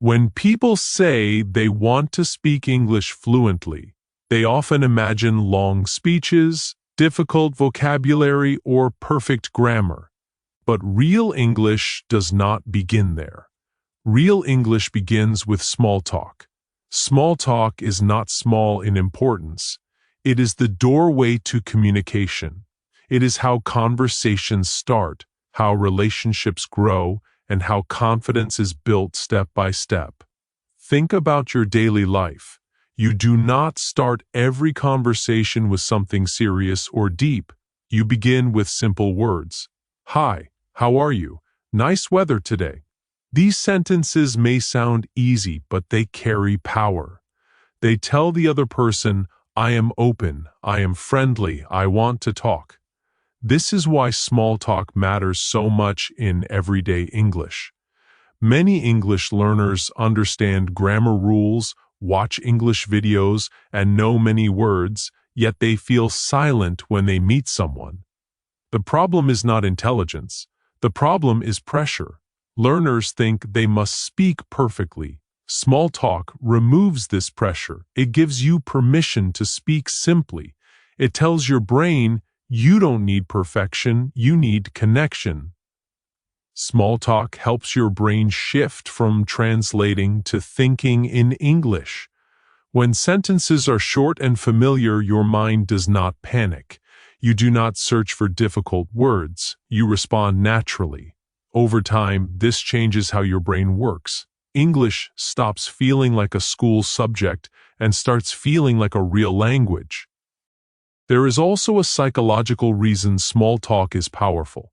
When people say they want to speak English fluently, they often imagine long speeches, difficult vocabulary, or perfect grammar. But real English does not begin there. Real English begins with small talk. Small talk is not small in importance. It is the doorway to communication. It is how conversations start, how relationships grow, and how confidence is built step by step. Think about your daily life. You do not start every conversation with something serious or deep. You begin with simple words. Hi, how are you? Nice weather today. These sentences may sound easy, but they carry power. They tell the other person, I am open, I am friendly, I want to talk. This is why small talk matters so much in everyday English. Many English learners understand grammar rules, watch English videos, and know many words, yet they feel silent when they meet someone. The problem is not intelligence. The problem is pressure. Learners think they must speak perfectly. Small talk removes this pressure. It gives you permission to speak simply. It tells your brain, you don't need perfection, you need connection. Small talk helps your brain shift from translating to thinking in English. When sentences are short and familiar, your mind does not panic. You do not search for difficult words. You respond naturally. Over time, this changes how your brain works. English stops feeling like a school subject and starts feeling like a real language. There is also a psychological reason small talk is powerful.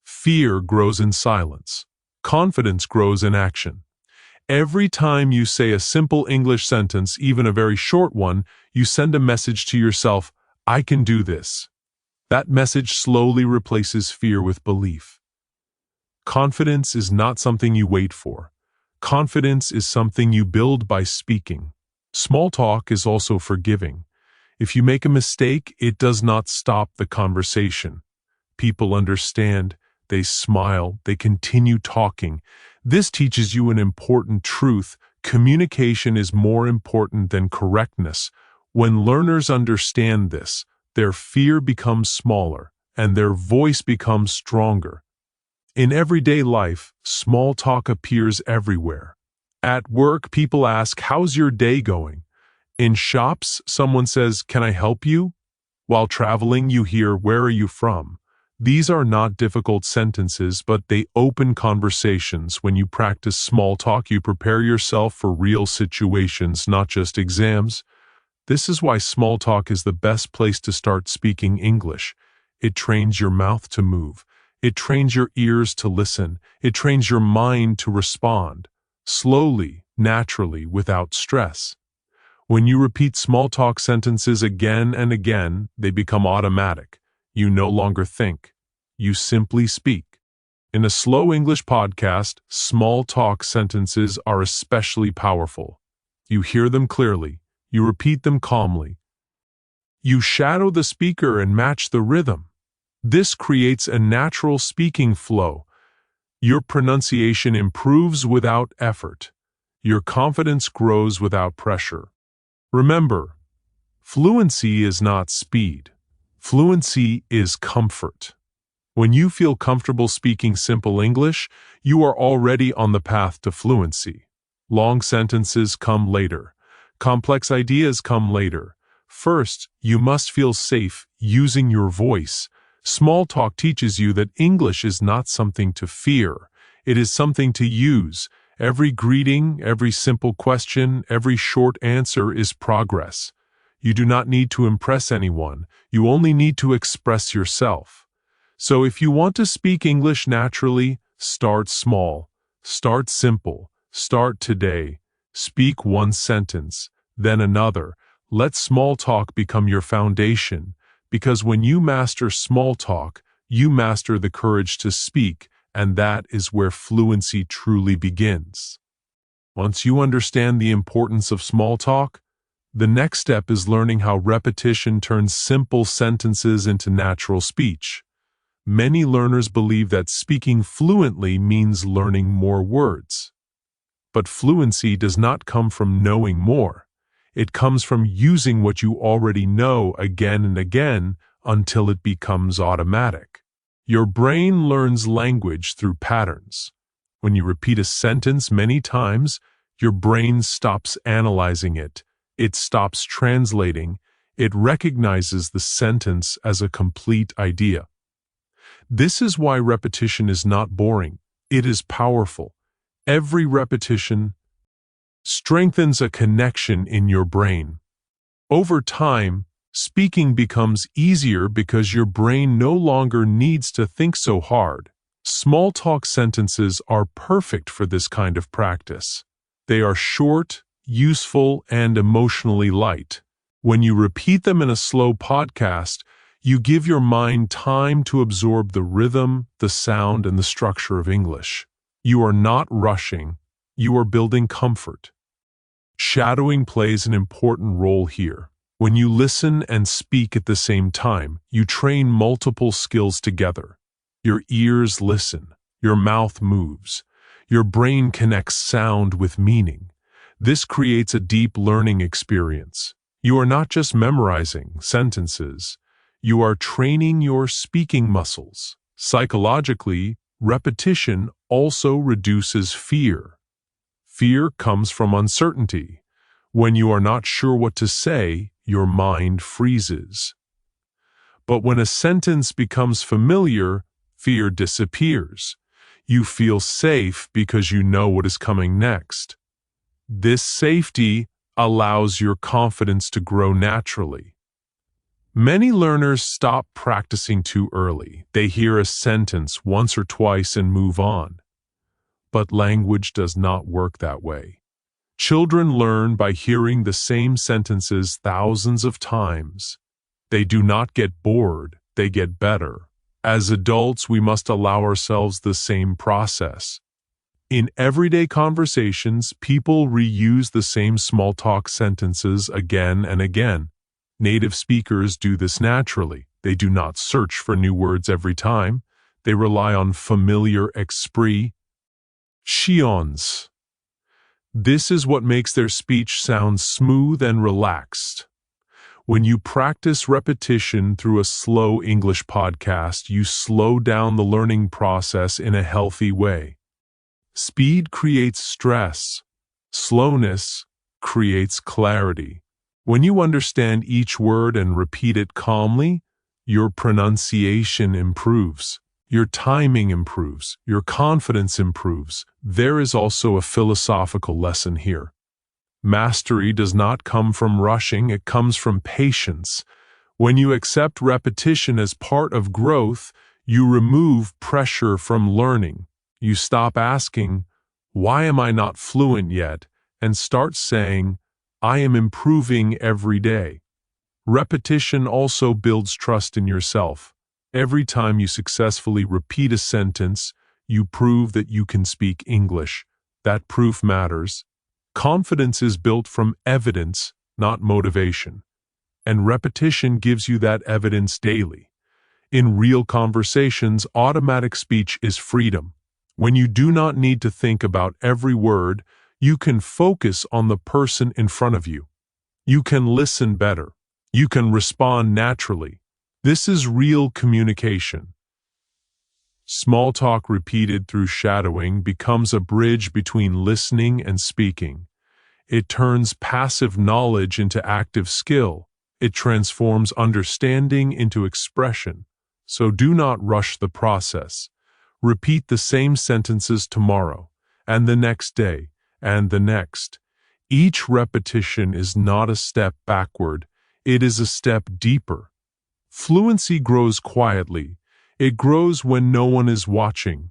Fear grows in silence. Confidence grows in action. Every time you say a simple English sentence, even a very short one, you send a message to yourself, I can do this. That message slowly replaces fear with belief. Confidence is not something you wait for. Confidence is something you build by speaking. Small talk is also forgiving. If you make a mistake, it does not stop the conversation. People understand, they smile, they continue talking. This teaches you an important truth. Communication is more important than correctness. When learners understand this, their fear becomes smaller and their voice becomes stronger. In everyday life, small talk appears everywhere. At work, people ask, how's your day going? In shops, someone says, can I help you? While traveling, you hear, where are you from? These are not difficult sentences, but they open conversations. When you practice small talk, you prepare yourself for real situations, not just exams. This is why small talk is the best place to start speaking English. It trains your mouth to move. It trains your ears to listen. It trains your mind to respond. Slowly, naturally, without stress. When you repeat small talk sentences again and again, they become automatic. You no longer think. You simply speak. In a slow English podcast, small talk sentences are especially powerful. You hear them clearly. You repeat them calmly. You shadow the speaker and match the rhythm. This creates a natural speaking flow. Your pronunciation improves without effort. Your confidence grows without pressure. Remember, fluency is not speed. Fluency is comfort. When you feel comfortable speaking simple English, you are already on the path to fluency. Long sentences come later. Complex ideas come later. First, you must feel safe using your voice. Small talk teaches you that English is not something to fear. It is something to use. Every greeting, every simple question, every short answer is progress. You do not need to impress anyone. You only need to express yourself. So if you want to speak English naturally, start small. Start simple. Start today. Speak one sentence, then another. Let small talk become your foundation, because when you master small talk, you master the courage to speak, and that is where fluency truly begins. Once you understand the importance of small talk, the next step is learning how repetition turns simple sentences into natural speech. Many learners believe that speaking fluently means learning more words. But fluency does not come from knowing more. It comes from using what you already know again and again until it becomes automatic. Your brain learns language through patterns. When you repeat a sentence many times, your brain stops analyzing it. It stops translating. It recognizes the sentence as a complete idea. This is why repetition is not boring. It is powerful. Every repetition strengthens a connection in your brain. Over time, speaking becomes easier because your brain no longer needs to think so hard. Small talk sentences are perfect for this kind of practice. They are short, useful, and emotionally light. When you repeat them in a slow podcast, you give your mind time to absorb the rhythm, the sound, and the structure of English. You are not rushing. You are building comfort. Shadowing plays an important role here. When you listen and speak at the same time, you train multiple skills together. Your ears listen. Your mouth moves. Your brain connects sound with meaning. This creates a deep learning experience. You are not just memorizing sentences. You are training your speaking muscles. Psychologically, repetition also reduces fear. Fear comes from uncertainty. When you are not sure what to say, your mind freezes. But when a sentence becomes familiar, fear disappears. You feel safe because you know what is coming next. This safety allows your confidence to grow naturally. Many learners stop practicing too early. They hear a sentence once or twice and move on. But language does not work that way. Children learn by hearing the same sentences thousands of times. They do not get bored, they get better. As adults, we must allow ourselves the same process. In everyday conversations, people reuse the same small talk sentences again and again. Native speakers do this naturally. They do not search for new words every time. They rely on familiar expressions. This is what makes their speech sound smooth and relaxed. When you practice repetition through a slow English podcast, you slow down the learning process in a healthy way. Speed creates stress. Slowness creates clarity. When you understand each word and repeat it calmly, your pronunciation improves. Your timing improves. Your confidence improves. There is also a philosophical lesson here. Mastery does not come from rushing, it comes from patience. When you accept repetition as part of growth, you remove pressure from learning. You stop asking, "Why am I not fluent yet?" and start saying, "I am improving every day." Repetition also builds trust in yourself. Every time you successfully repeat a sentence, you prove that you can speak English. That proof matters. Confidence is built from evidence, not motivation. And repetition gives you that evidence daily. In real conversations, automatic speech is freedom. When you do not need to think about every word, you can focus on the person in front of you. You can listen better. You can respond naturally. This is real communication. Small talk repeated through shadowing becomes a bridge between listening and speaking. It turns passive knowledge into active skill. It transforms understanding into expression. So do not rush the process. Repeat the same sentences tomorrow, and the next day, and the next. Each repetition is not a step backward, it is a step deeper. Fluency grows quietly. It grows when no one is watching.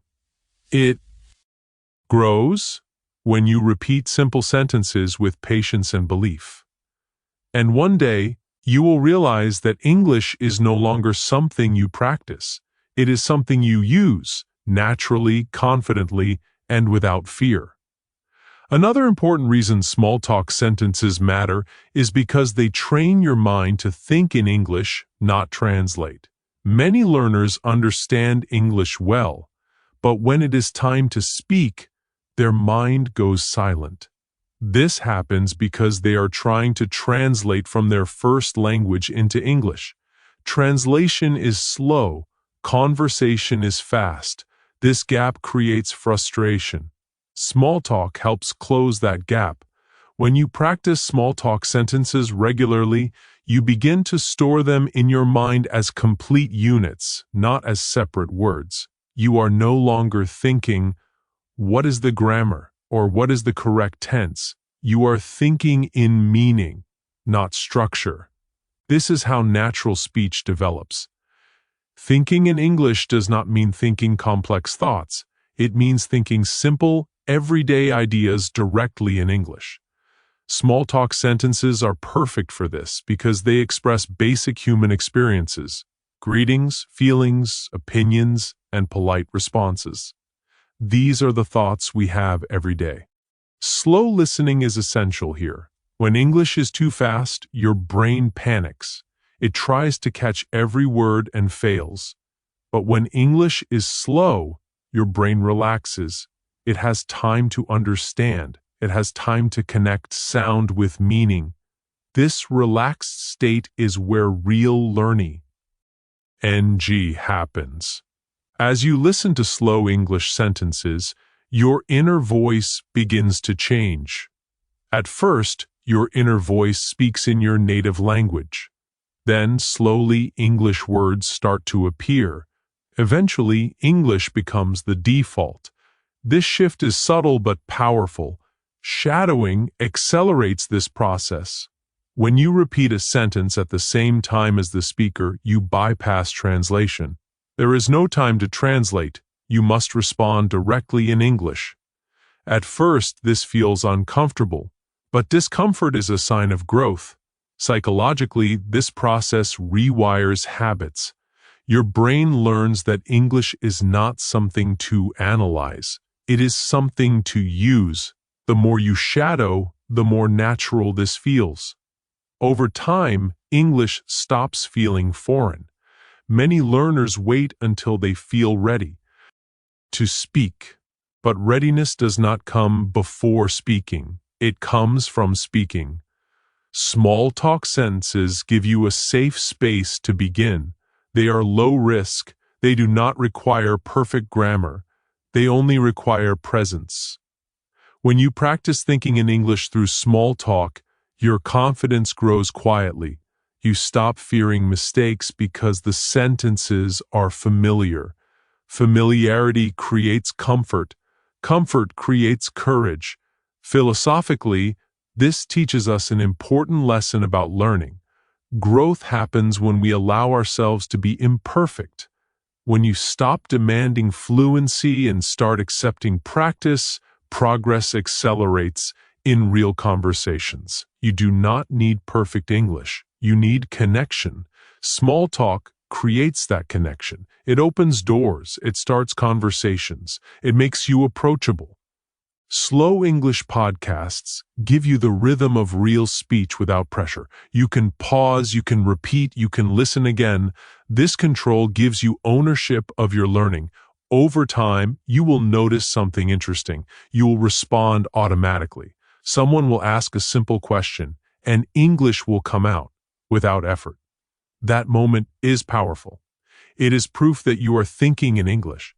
It grows when you repeat simple sentences with patience and belief. And one day, you will realize that English is no longer something you practice. It is something you use, naturally, confidently, and without fear. Another important reason small talk sentences matter is because they train your mind to think in English, not translate. Many learners understand English well, but when it is time to speak, their mind goes silent. This happens because they are trying to translate from their first language into English. Translation is slow, conversation is fast. This gap creates frustration. Small talk helps close that gap. When you practice small talk sentences regularly, you begin to store them in your mind as complete units, not as separate words. You are no longer thinking, "What is the grammar?" or "What is the correct tense?" You are thinking in meaning, not structure. This is how natural speech develops. Thinking in English does not mean thinking complex thoughts. It means thinking simple, everyday ideas directly in English. Small talk sentences are perfect for this because they express basic human experiences: greetings, feelings, opinions, and polite responses. These are the thoughts we have every day. Slow listening is essential here. When English is too fast, your brain panics. It tries to catch every word and fails. But when English is slow, your brain relaxes. It has time to understand. It has time to connect sound with meaning. This relaxed state is where real learning happens. As you listen to slow English sentences, your inner voice begins to change. At first, your inner voice speaks in your native language. Then, slowly, English words start to appear. Eventually, English becomes the default. This shift is subtle but powerful. Shadowing accelerates this process. When you repeat a sentence at the same time as the speaker, you bypass translation. There is no time to translate. You must respond directly in English. At first, this feels uncomfortable, but discomfort is a sign of growth. Psychologically, this process rewires habits. Your brain learns that English is not something to analyze. It is something to use. The more you shadow, the more natural this feels. Over time, English stops feeling foreign. Many learners wait until they feel ready to speak. But readiness does not come before speaking. It comes from speaking. Small talk sentences give you a safe space to begin. They are low risk. They do not require perfect grammar. They only require presence. When you practice thinking in English through small talk, your confidence grows quietly. You stop fearing mistakes because the sentences are familiar. Familiarity creates comfort. Comfort creates courage. Philosophically, this teaches us an important lesson about learning. Growth happens when we allow ourselves to be imperfect. When you stop demanding fluency and start accepting practice, progress accelerates in real conversations. You do not need perfect English. You need connection. Small talk creates that connection. It opens doors. It starts conversations. It makes you approachable. Slow English podcasts give you the rhythm of real speech without pressure. You can pause, you can repeat, you can listen again. This control gives you ownership of your learning. Over time, you will notice something interesting. You will respond automatically. Someone will ask a simple question, and English will come out without effort. That moment is powerful. It is proof that you are thinking in English.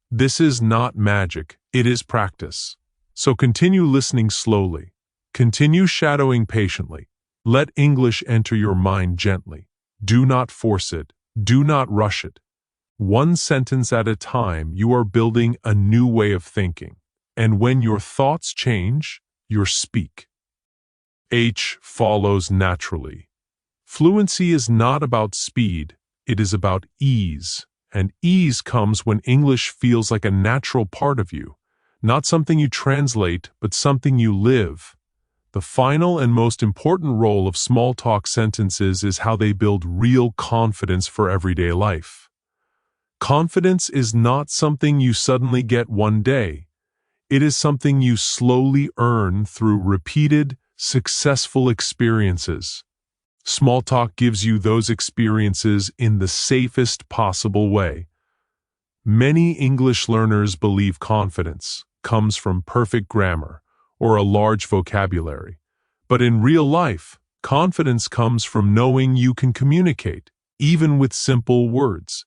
This is not magic, it is practice. So continue listening slowly. Continue shadowing patiently. Let English enter your mind gently. Do not force it. Do not rush it. One sentence at a time, you are building a new way of thinking. And when your thoughts change, you speak. H follows naturally. Fluency is not about speed, it is about ease. And ease comes when English feels like a natural part of you. Not something you translate, but something you live. The final and most important role of small talk sentences is how they build real confidence for everyday life. Confidence is not something you suddenly get one day. It is something you slowly earn through repeated, successful experiences. Small talk gives you those experiences in the safest possible way. Many English learners believe confidence comes from perfect grammar or a large vocabulary. But in real life, confidence comes from knowing you can communicate, even with simple words.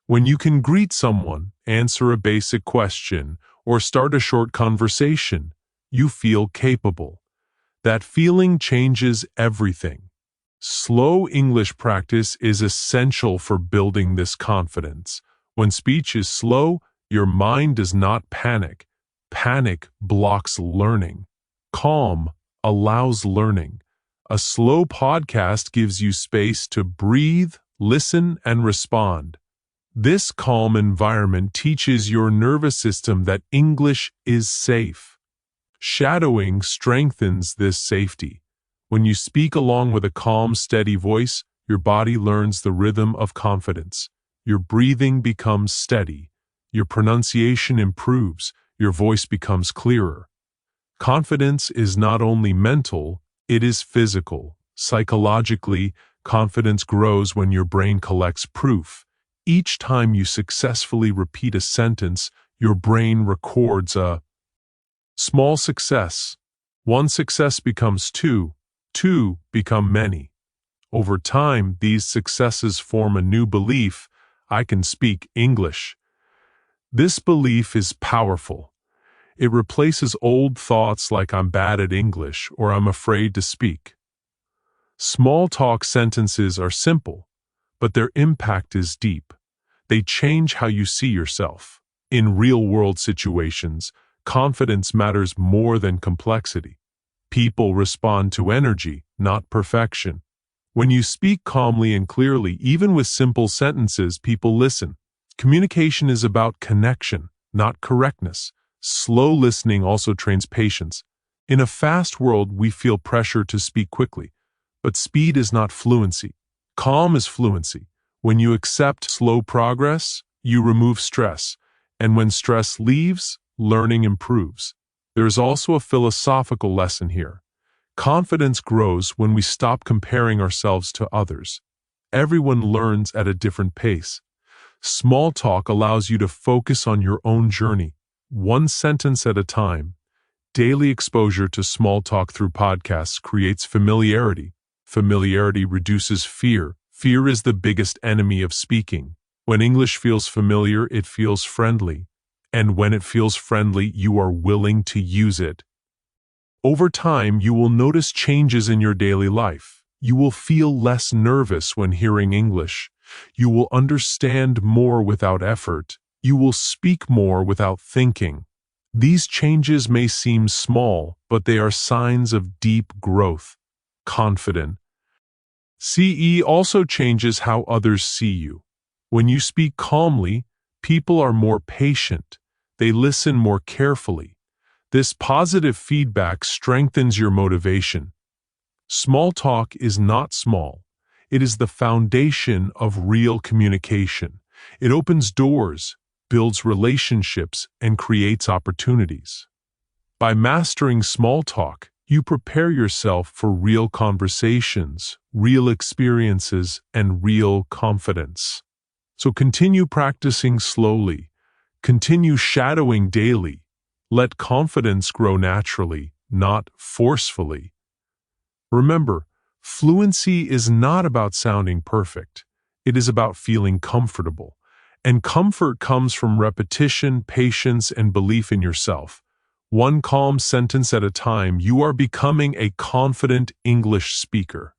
When you can greet someone, answer a basic question, or start a short conversation, you feel capable. That feeling changes everything. Slow English practice is essential for building this confidence. When speech is slow, your mind does not panic. Panic blocks learning. Calm allows learning. A slow podcast gives you space to breathe, listen, and respond. This calm environment teaches your nervous system that English is safe. Shadowing strengthens this safety. When you speak along with a calm, steady voice, your body learns the rhythm of confidence. Your breathing becomes steady. Your pronunciation improves. Your voice becomes clearer. Confidence is not only mental, it is physical. Psychologically, confidence grows when your brain collects proof. Each time you successfully repeat a sentence, your brain records a small success. One success becomes two. Two become many. Over time, these successes form a new belief: I can speak English. This belief is powerful. It replaces old thoughts like I'm bad at English or I'm afraid to speak. Small talk sentences are simple, but their impact is deep. They change how you see yourself. In real-world situations, confidence matters more than complexity. People respond to energy, not perfection. When you speak calmly and clearly, even with simple sentences, people listen. Communication is about connection, not correctness. Slow listening also trains patience. In a fast world, we feel pressure to speak quickly. But speed is not fluency. Calm is fluency. When you accept slow progress, you remove stress. And when stress leaves, learning improves. There is also a philosophical lesson here. Confidence grows when we stop comparing ourselves to others. Everyone learns at a different pace. Small talk allows you to focus on your own journey, one sentence at a time. Daily exposure to small talk through podcasts creates familiarity. Familiarity reduces fear. Fear is the biggest enemy of speaking. When English feels familiar, it feels friendly. And when it feels friendly, you are willing to use it. Over time, you will notice changes in your daily life. You will feel less nervous when hearing English. You will understand more without effort. You will speak more without thinking. These changes may seem small, but they are signs of deep growth. Confident. CE also changes how others see you. When you speak calmly, people are more patient. They listen more carefully. This positive feedback strengthens your motivation. Small talk is not small. It is the foundation of real communication. It opens doors, builds relationships, and creates opportunities. By mastering small talk, you prepare yourself for real conversations, real experiences, and real confidence. So continue practicing slowly. Continue shadowing daily. Let confidence grow naturally, not forcefully. Remember, fluency is not about sounding perfect. It is about feeling comfortable. And comfort comes from repetition, patience, and belief in yourself. One calm sentence at a time, you are becoming a confident English speaker.